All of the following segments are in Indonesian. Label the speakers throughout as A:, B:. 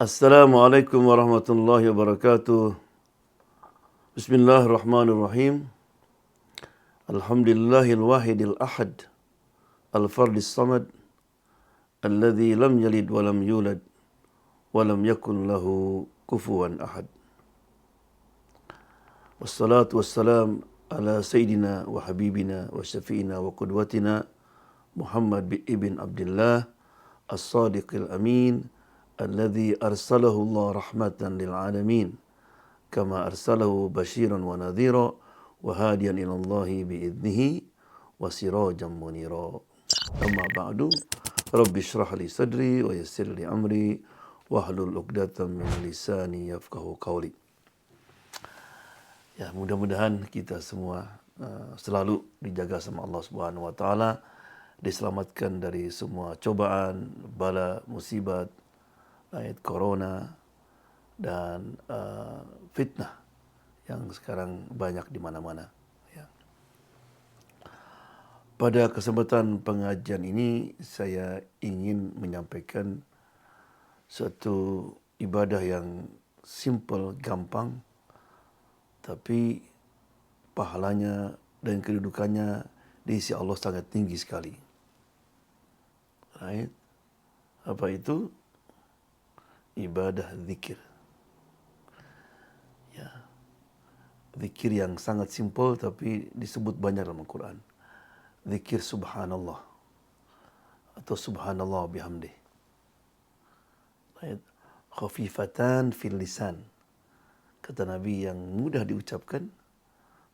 A: Assalamualaikum warahmatullahi wabarakatuh. Bismillahirrahmanirrahim. Alhamdulillahil wahidil ahad, al-fardis samad, alladzi lam yalid wa lam yulad wa lam yakun lahu kufuwan ahad. Wassalatu wassalam ala sayyidina wa habibina wa syafi'ina wa qudwatina Muhammad ibn Abdullah as-sadiqil amin alladzi arsalahu Allah rahmatan lil alamin kama arsalahu basyiran wa nadhira wa hadiyan ila Allahi bi'idnihi wa sirajan munira. Amma ba'du, rabbi shrah li sadri wa yassir li amri wahlul 'uqdatam min lisani yafqahu qawli. Ya, mudah-mudahan kita semua selalu dijaga sama Allah Subhanahu wa taala, diselamatkan dari semua cobaan, bala, musibat, corona dan fitnah yang sekarang banyak di mana-mana. Ya. Pada kesempatan pengajian ini saya ingin menyampaikan suatu ibadah yang simple, gampang, tapi pahalanya dan kedudukannya di sisi Allah sangat tinggi sekali. Right? Apa itu? Ibadah zikir. Ya. Zikir yang sangat simpel tapi disebut banyak dalam Al-Quran. Zikir subhanallah atau subhanallah bihamdih. Right? Khafifatan fil lisan. Kata Nabi, yang mudah diucapkan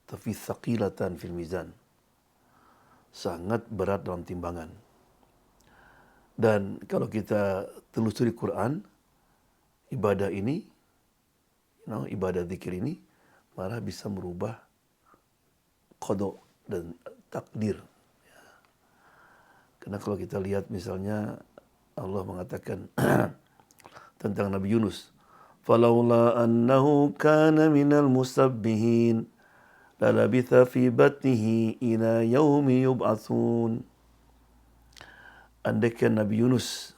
A: tapi thaqilatan fil mizan. Sangat berat dalam timbangan. Dan kalau kita telusuri Quran, ibadah ini, ibadah zikir ini malah bisa merubah qada dan takdir. Ya. Karena kalau kita lihat misalnya Allah mengatakan tentang Nabi Yunus, "Falaula annahu kana minal musabbihin lalabitha fi batnihi ila yaumi yub'atsun." Andaikan Nabi Yunus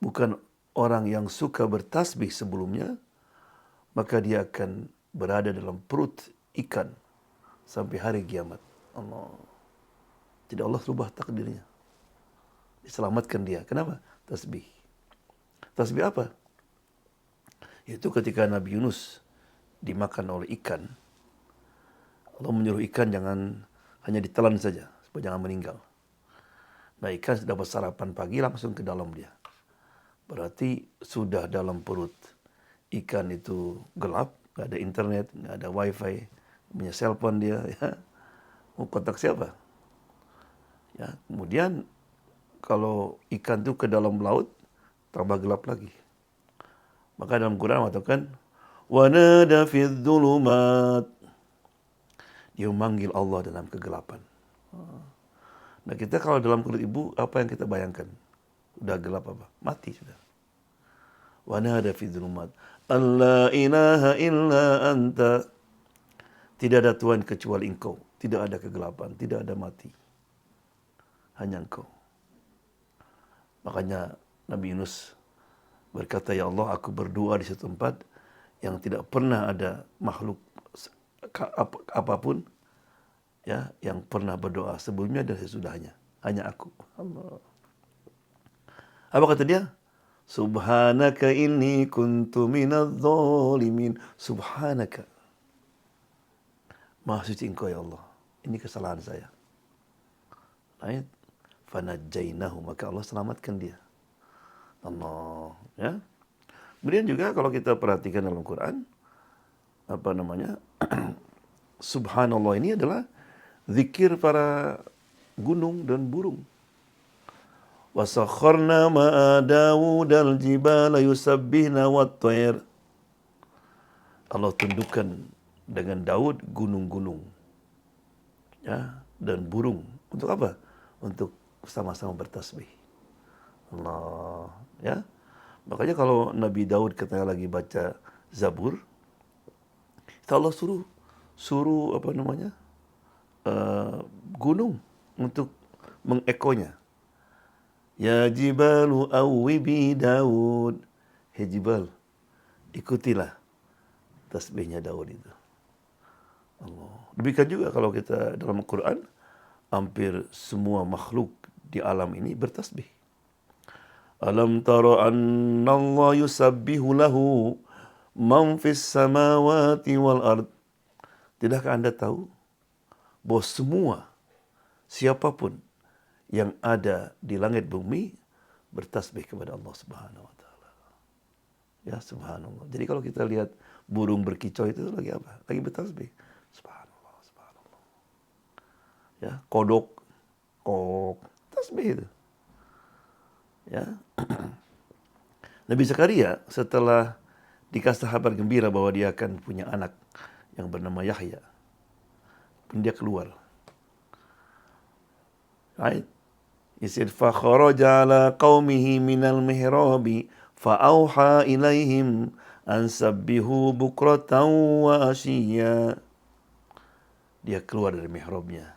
A: bukan orang yang suka bertasbih sebelumnya, maka dia akan berada dalam perut ikan sampai hari kiamat. Allah. Tidak, Allah rubah takdirnya. Diselamatkan dia. Kenapa? Tasbih. Tasbih apa? Yaitu ketika Nabi Yunus dimakan oleh ikan, Allah menyuruh ikan jangan hanya ditelan saja, supaya jangan meninggal. Nah, ikan dapat sarapan pagi langsung ke dalam dia. Berarti sudah dalam perut ikan itu gelap, nggak ada internet, nggak ada wifi, punya cellphone dia, ya. Mau kontak siapa? Ya, kemudian kalau ikan itu ke dalam laut, tambah gelap lagi. Maka dalam Quran mengatakan, "Wanada fidz dzulumat." Dia memanggil Allah dalam kegelapan. Nah, kita kalau dalam perut ibu, apa yang kita bayangkan? Udah gelap apa? Mati sudah. Wanada fidz dzulumat, alla ilaha illa anta. Tidak ada Tuhan kecuali Engkau. Tidak ada kegelapan, tidak ada mati. Hanya Engkau. Makanya Nabi Yunus berkata, "Ya Allah, aku berdoa di satu tempat yang tidak pernah ada makhluk apapun ya yang pernah berdoa sebelumnya dan sesudahnya. Hanya aku." Allah. Apa kata dia? Subhanaka inni kuntu minadz zalimin. Subhanaka. Maha suci Engkau ya Allah. Ini kesalahan saya. Ayat fanajjainahu, maka Allah selamatkan dia. Allah, ya. Kemudian juga kalau kita perhatikan dalam Quran, subhanallah ini adalah zikir para gunung dan burung. Wasakharna ma'a Dawudal jibala yusabbihna wat-thair. Allah tundukkan dengan Daud gunung-gunung. Ya, dan burung. Untuk apa? Untuk sama-sama bertasbih. Allah, ya. Makanya kalau Nabi Daud ketika lagi baca Zabur, Allah suruh gunung untuk mengekonya. Ya jibalu awwibi Daud. Jibal, ikutilah tasbihnya Daud itu. Allah. Demikian juga kalau kita dalam Al-Quran, hampir semua makhluk di alam ini bertasbih. Alam tara anna Allah yusabbihu lahu man fis samawati wal ard. Tidakkah Anda tahu bahwa semua siapapun yang ada di langit bumi bertasbih kepada Allah Subhanahu wa taala. Ya, subhanallah. Jadi kalau kita lihat burung berkicau itu lagi apa? Lagi bertasbih. Subhanallah, subhanallah. Ya, kodok, kok, tasbih itu. Ya. Nabi Zakaria setelah dikasih kabar gembira bahwa dia akan punya anak yang bernama Yahya, pun dia keluar. Right? He said, فَخَرَجَ عَلَى قَوْمِهِ مِنَ الْمِهْرَابِ فَأَوْحَى إِلَيْهِمْ أَنْ سَبِّحُوا بُكْرَةً وَعَشِيًّا. Dia keluar dari mihrabnya.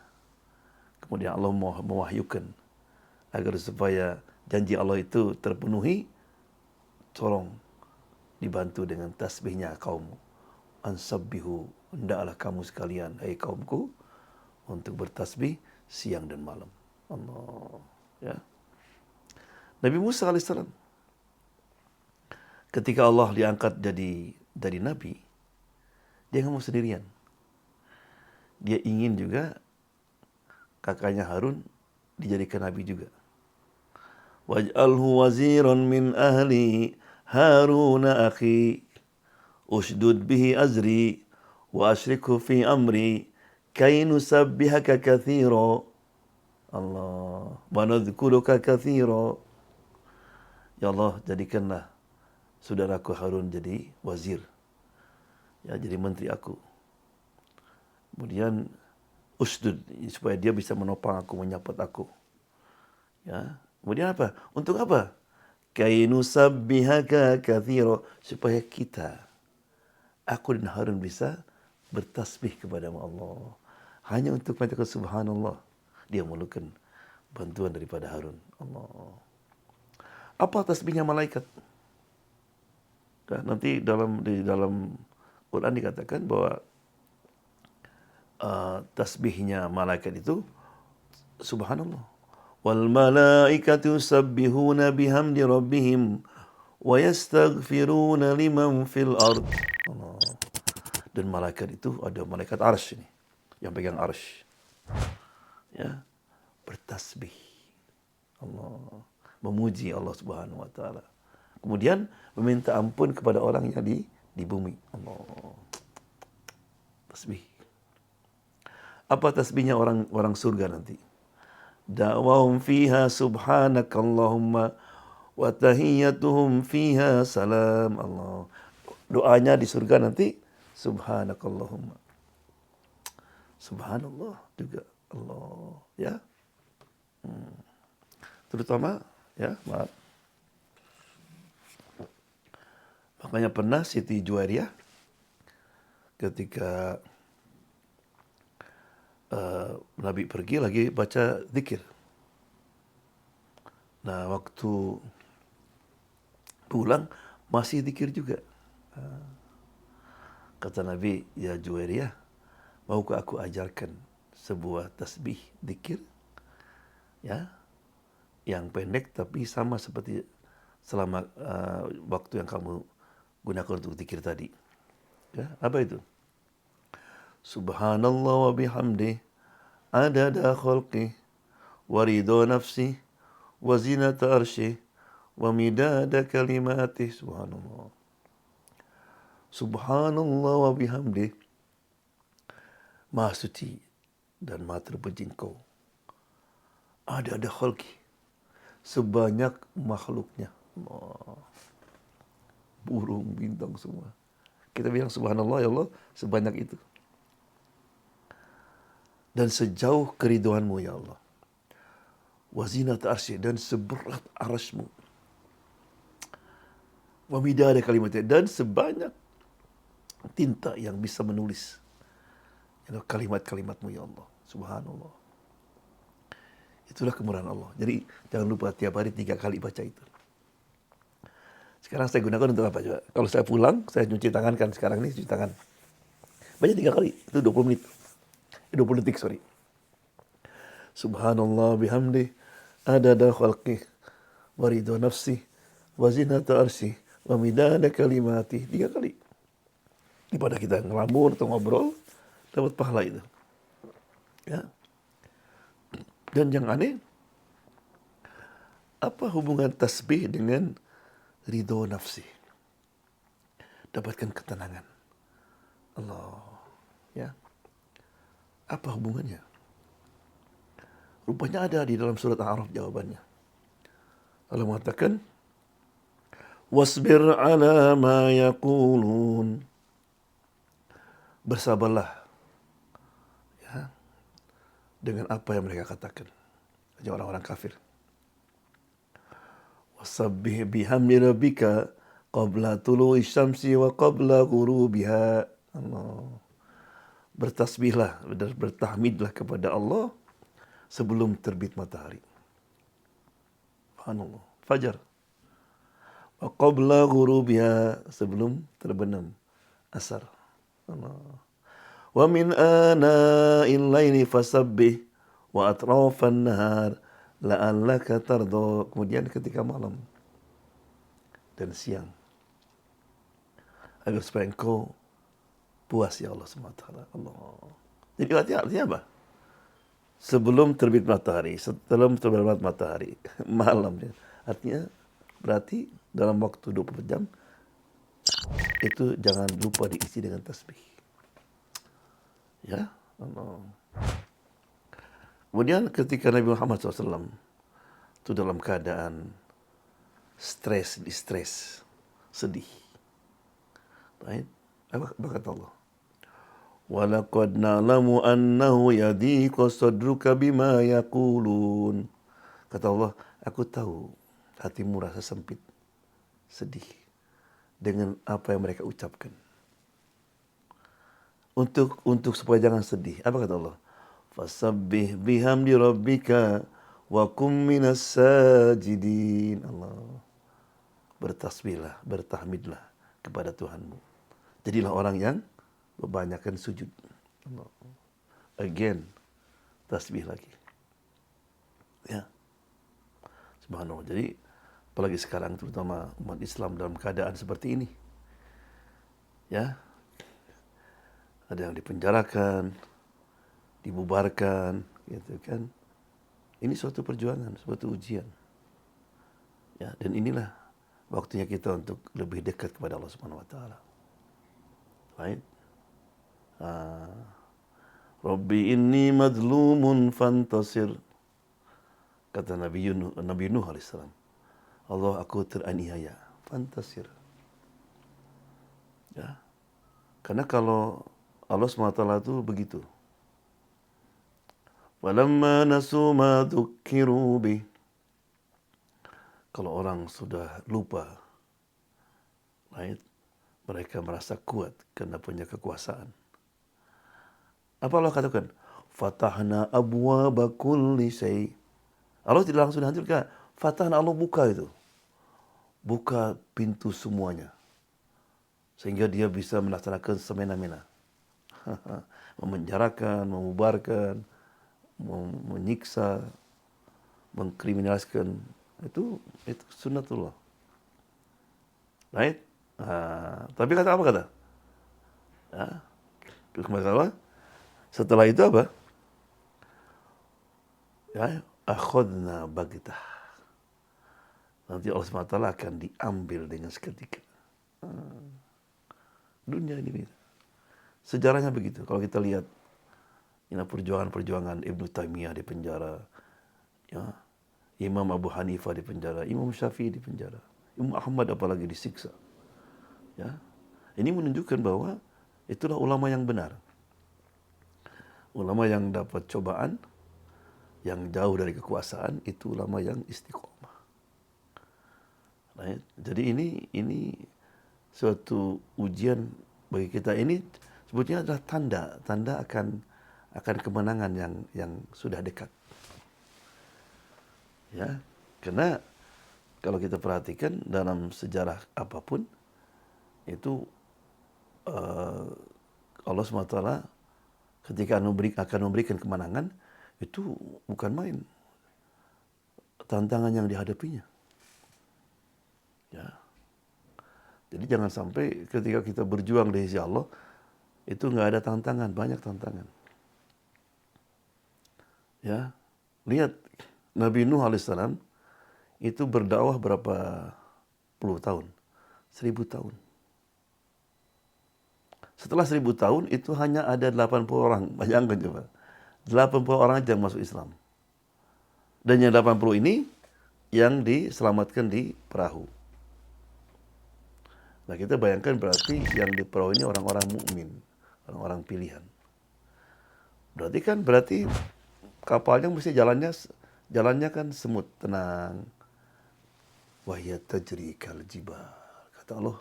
A: Kemudian Allah mewahyukan agar supaya janji Allah itu terpenuhi, tolong dibantu dengan tasbihnya kaummu. Ansabbihu, hendaklah kamu sekalian, hai kaumku, untuk bertasbih siang dan malam. Allah. Ya. Nabi Musa alaihissalam, ketika Allah diangkat jadi nabi, dia nggak mau sendirian. Dia ingin juga kakaknya Harun dijadikan nabi juga. Waj'alhu waziran min ahli Haruna akhi ushdud bihi azri wa ashrikhu fi amri kay nusabbihaka katsira. Allah, wa nadhkuruka katsira. Ya Allah, jadikanlah saudaraku Harun jadi wazir. Ya, jadi menteri aku. Kemudian usdud, supaya dia bisa menopang aku, menyapot aku. Ya. Kemudian apa? Untuk apa? Kay nusabbihaka katsira, supaya kita, aku dan Harun, bisa bertasbih kepada Allah. Hanya untuk mengatakan subhanallah, dia memerlukan bantuan daripada Harun. Allah. Apa tasbihnya malaikat? Nanti di dalam Quran dikatakan bahwa tasbihnya malaikat itu subhanallah. Wal malaikatu yusabbihuna bihamdi rabbihim wa yastaghfiruna liman fil ard. Dan malaikat itu ada malaikat arsy ini, yang pegang arsy. Ya, bertasbih. Allah, memuji Allah Subhanahu wa taala. Kemudian meminta ampun kepada orang yang di bumi. Allah. Tasbih. Apa tasbihnya orang surga nanti? Da'wahum fiha subhanakallahumma wa tahiyyatuhum fiha salam. Allah. Doanya di surga nanti subhanakallahumma. Subhanallah juga. Allah, ya. Terutama, ya, maaf. Makanya pernah Siti Juwairiyah ketika Nabi pergi lagi baca zikir. Nah, waktu pulang masih zikir juga. Kata Nabi, ya Juwairiyah, maukah aku ajarkan sebuah tasbih zikir, ya, yang pendek tapi sama seperti selama waktu yang kamu gunakan untuk zikir tadi. Ya, apa itu? Subhanallah wa bihamdih adada khalqih wa ridha nafsih wa zinata arsyih wa midada kalimatih. Subhanallah. Subhanallah wa bihamdih, Maha suci dan maha terpuji Engkau. Ada khalqih, sebanyak makhluknya. Allah. Burung, bintang semua. Kita bilang subhanallah ya Allah, sebanyak itu. Dan sejauh keriduanmu ya Allah. Wazinat arsy, dan seberat arasmu. Wa midada kalimatnya, dan sebanyak tinta yang bisa menulis kalimat-kalimatmu ya Allah. Subhanallah. Itulah kemurahan Allah. Jadi jangan lupa tiap hari 3 kali baca itu. Sekarang saya gunakan untuk apa coba? Kalau saya pulang, saya cuci tangan kan sekarang ini cuci tangan. Banyak 3 kali, itu 20 menit. 20 detik, sorry. Subhanallah bihamdi, adada khalqih, wa ridha nafsih, wa zinata arsyih, wa midada kalimati. 3 kali. Daripada kita ngelamun atau ngobrol, dapat pahala itu. Ya. Dan yang aneh, apa hubungan tasbih dengan ridho nafsi? Dapatkan ketenangan. Allah. Ya. Apa hubungannya? Rupanya ada di dalam surat Al-A'raf jawabannya. Allah mengatakan, wasbir ala ma yaqulun. Bersabarlah ya, dengan apa yang mereka katakan. Hanya orang-orang kafir. Wasabbih bihamdi rabbika qabla tulu'i syamsi wa qabla ghurubiha. Allah. Bertasbihlah, bertahmidlah kepada Allah sebelum terbit matahari. Subhanallah. Fajar. Wa qabla ghurubiha, sebelum terbenam asar. Allah. Wa min ana'il laili fasabbih wa atrafan nahar la'allaka tardha. Kemudian ketika malam dan siang, agar supaya engkau puas ya Allah SWT. Allah. Jadi artinya apa? Sebelum terbit matahari, setelah terbit matahari, malam. Artinya berarti dalam waktu 24 jam itu jangan lupa diisi dengan tasbih. Ya, Allah. Kemudian ketika Nabi Muhammad SAW itu dalam keadaan stres, sedih. Right? Apa kata Allah? Walaqad na'lamu annahu yadhiqu sadruka bima yaqulun. Kata Allah, aku tahu hatimu rasa sempit, sedih dengan apa yang mereka ucapkan. Untuk supaya jangan sedih. Apa kata Allah? Fasabbih bihamdi rabbika wa kum minas sajidin. Allah. Bertasbihlah, bertahmidlah kepada Tuhanmu. Jadilah orang yang banyakkan sujud. Allah. Again, tasbih lagi. Ya. Subhanallah. Jadi, apalagi sekarang terutama umat Islam dalam keadaan seperti ini. Ya. Ada yang dipenjarakan, dibubarkan, gitu kan. Ini suatu perjuangan, suatu ujian. Ya, dan inilah waktunya kita untuk lebih dekat kepada Allah Subhanahu wa taala. Right? Rabbi inni madlumun fantasir. Kata Nabi Nuh alaihissalam. Allah, aku teraniaya. Fantasir. Ya. Karena kalau Allah SWT itu begitu. Walamma nasu ma dzukkiru bih. Kalau orang sudah lupa, right? Mereka merasa kuat karena punya kekuasaan. Apa Allah katakan? Fatahna abwaaba kulli syai'. Allah tidak langsung hancurkan. Fatahna, Allah buka itu. Buka pintu semuanya. Sehingga dia bisa melaksanakan semena-mena. Memenjarakan, memubarkan, menyiksa, mengkriminaliskan. Itu sunnatullah. Right? Tapi apa kata? Kata Allah, setelah itu apa? Ya, akhadna bagtah. Nanti Allah SWT akan diambil dengan seketika. Dunia ini. Sejarahnya begitu. Kalau kita lihat perjuangan-perjuangan Ibnu Taimiyah di penjara, ya, Imam Abu Hanifah di penjara, Imam Syafi'i di penjara, Imam Ahmad apalagi disiksa. Ya. Ini menunjukkan bahwa itulah ulama yang benar. Ulama yang dapat cobaan, yang jauh dari kekuasaan, itu ulama yang istiqomah. Right? Jadi ini suatu ujian bagi kita. Ini sebetulnya adalah tanda akan kemenangan yang sudah dekat. Ya, karena kalau kita perhatikan dalam sejarah apapun, itu Allah SWT ketika akan memberikan kemenangan, itu bukan main tantangan yang dihadapinya. Ya. Jadi jangan sampai ketika kita berjuang di sisi Allah, itu nggak ada tantangan, banyak tantangan. Ya, lihat Nabi Nuh alaihissalam itu berdakwah berapa puluh tahun? 1000 tahun. Setelah 1000 tahun itu hanya ada 80 orang. Bayangkan coba. 80 orang aja yang masuk Islam. Dan yang 80 ini yang diselamatkan di perahu. Nah, kita bayangkan berarti yang di perahu ini orang-orang mukmin, orang-orang pilihan. Berarti kapalnya mesti jalannya kan semut, tenang. Wahya tajri kal jibal. Kata Allah,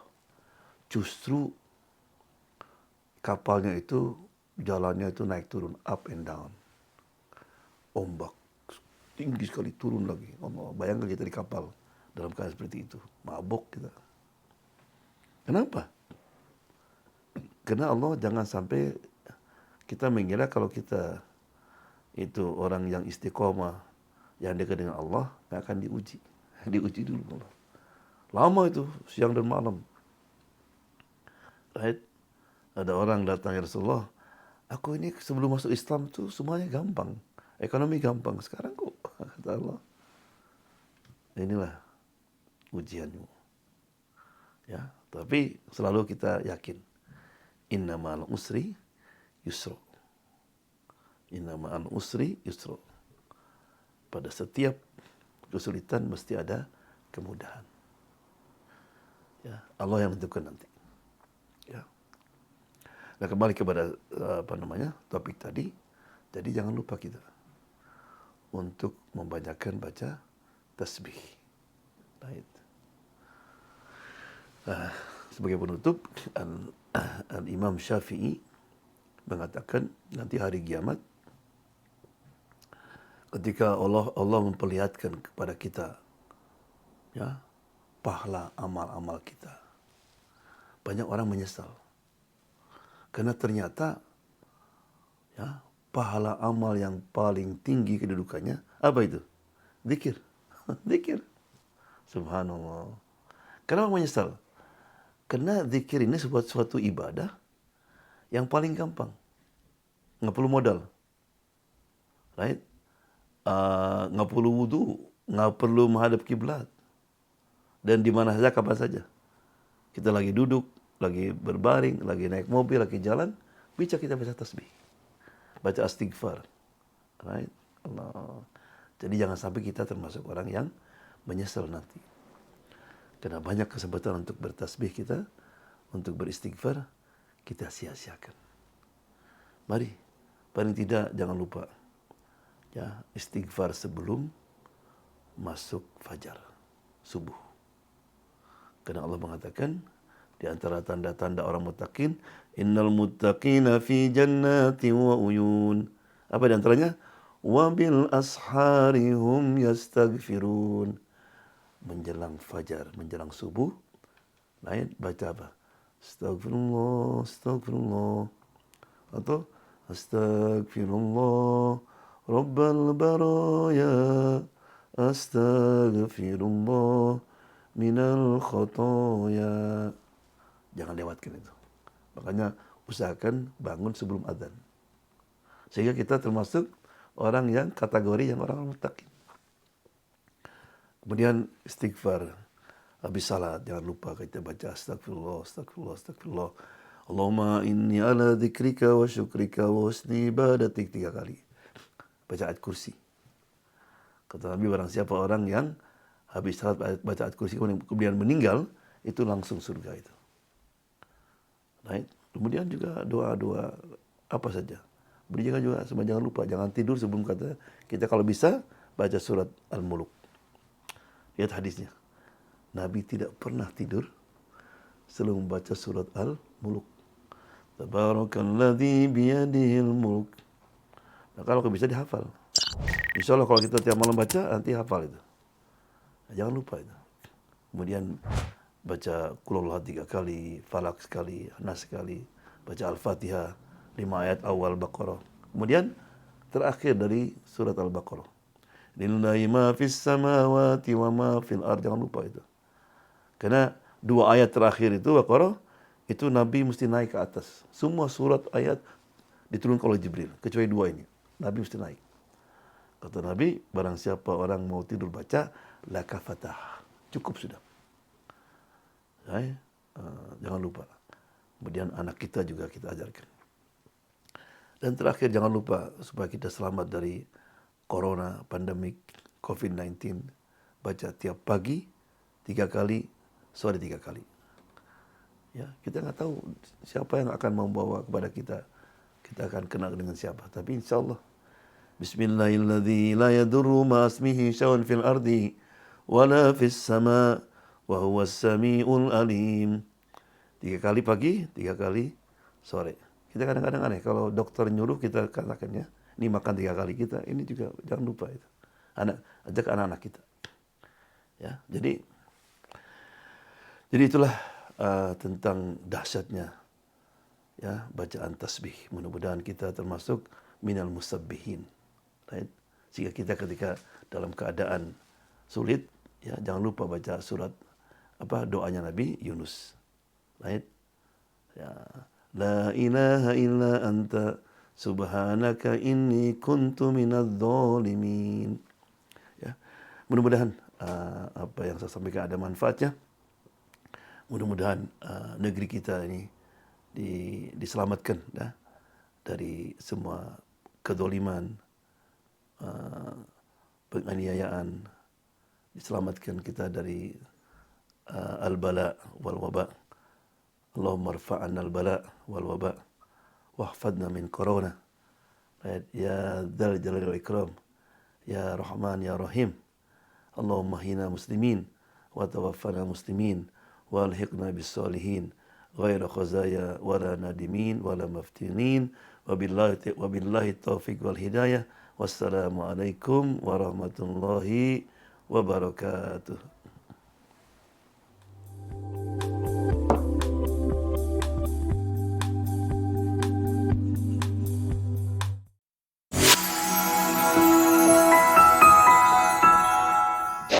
A: justru kapalnya itu jalannya itu naik turun, up and down. Ombak tinggi sekali turun lagi. Allah, bayangkan kita di kapal dalam keadaan seperti itu, mabok kita. Kenapa? Karena Allah jangan sampai kita mengira kalau kita itu orang yang istiqomah, yang dekat dengan Allah, akan diuji. Diuji dulu Allah. Lama itu, siang dan malam. Right? Ada orang datang, ya Rasulullah, aku ini sebelum masuk Islam tuh semuanya gampang. Ekonomi gampang. Sekarang kok, kata Allah, inilah ujianmu. Ya, tapi selalu kita yakin. Inna ma'al usri yusra. Inna ma'al usri yusra. Pada setiap kesulitan mesti ada kemudahan. Ya, Allah yang menentukan nanti. Ya. Nah, kembali kepada topik tadi. Jadi jangan lupa kita untuk membanyakkan baca tasbih. Right. Sebagai penutup, Al-Imam Syafi'i mengatakan nanti hari kiamat ketika Allah memperlihatkan kepada kita ya pahala amal-amal kita. Banyak orang menyesal. Karena ternyata ya pahala amal yang paling tinggi kedudukannya apa itu? Zikir. Zikir. Subhanallah. Kenapa menyesal? Karena zikir ini suatu ibadah yang paling gampang. Nggak perlu modal. Right? Nggak perlu wudu, nggak perlu menghadap kiblat, dan di mana saja, kapan saja. Kita lagi duduk, lagi berbaring, lagi naik mobil, lagi jalan, bisa kita baca tasbih, baca istighfar, right? Allah. Jadi jangan sampai kita termasuk orang yang menyesal nanti, karena banyak kesempatan untuk bertasbih kita, untuk beristighfar, kita sia-siakan. Mari, paling tidak jangan lupa. Ya, istighfar sebelum masuk fajar, subuh. Karena Allah mengatakan di antara tanda-tanda orang muttaqin, innal muttaqina fi jannatin wa uyun. Apa di antaranya? Wa bil ashari hum yastaghfirun. Menjelang fajar, menjelang subuh, lain baca apa? Astagfirullah, astagfirullah. Atau astagfirullah Rabbal baraya astaghfirullah minal khotoya. Jangan lewatkan itu. Makanya usahakan bangun sebelum adzan. Sehingga kita termasuk orang yang kategori yang orang muttaqin. Kemudian istighfar. Habis salat jangan lupa kita baca astagfirullah, astagfirullah, astagfirullah. Allahumma inni ala dzikrika wa syukrika wa husni ibadatik 3 kali. Baca ayat kursi. Kata Nabi, barang siapa orang yang habis salat baca ayat kursi kemudian meninggal, itu langsung surga itu. Right? Kemudian juga doa-doa apa saja. Berjaga juga, jangan lupa, jangan tidur sebelum kata kita kalau bisa baca surat Al-Muluk. Lihat hadisnya. Nabi tidak pernah tidur sebelum membaca surat Al-Muluk. Tabarakalladzi biyadihil mulk. Nah, kalau bisa dihafal. Insya Allah kalau kita tiap malam baca, nanti hafal itu. Nah, jangan lupa itu. kemudian baca Qul Huwallahu 3 kali, Falak sekali, Nas sekali, baca Al-Fatihah 5 ayat awal Baqarah. Kemudian terakhir dari surat Al-Baqarah. Lillahi ma fis samawati wa ma fil ardh. Jangan lupa itu. Karena 2 ayat terakhir itu Baqarah, itu Nabi mesti naik ke atas. Semua surat ayat diturunkan oleh Jibril, kecuali 2 ini. Nabi mesti naik. Kata Nabi, barang siapa orang mau tidur baca, laka fatah. Cukup sudah. Jangan lupa. Kemudian anak kita juga kita ajarkan. Dan terakhir jangan lupa supaya kita selamat dari corona, pandemik, COVID-19. Baca tiap pagi 3 kali, sore 3 kali. Ya, kita nggak tahu siapa yang akan membawa kepada kita. Kita akan kenal dengan siapa. Tapi insya Allah. Bismillahirrahmanirrahim. La yadurru ma asmihi syawun fil ardi wala fis sama wa huwas sami'ul alim. 3 kali pagi, 3 kali sore. Kita kadang-kadang aneh kalau dokter nyuruh kita katakannya, ini makan 3 kali, kita ini juga jangan lupa itu. Ajak anak-anak kita. Ya, jadi itulah tentang dahsyatnya ya bacaan tasbih. Mudah-mudahan kita termasuk minal musabbihin. Right? Sehingga kita ketika dalam keadaan sulit, ya jangan lupa baca surat doanya Nabi Yunus. Right? Ya, la ilaha illa anta subhanaka inni kuntu minadz dzalimin. Ya. Mudah-mudahan apa yang saya sampaikan ada manfaatnya. Mudah-mudahan negeri kita ini diselamatkan dari semua kedoliman, penganiayaan, diselamatkan kita dari al-bala wal waba. Allahumma rfa'anna al-bala wal waba wahfadna min corona. Ya dzal jalali wal ikram, ya Rahman ya Rahim. Allahumma hina muslimin wa tawaffana muslimin wa alhiqna bis salihin ghaira khazaya wala nadimin wala maftinin wa billahi taufiq wal hidayah. Wassalamu alaikum warahmatullahi wabarakatuh.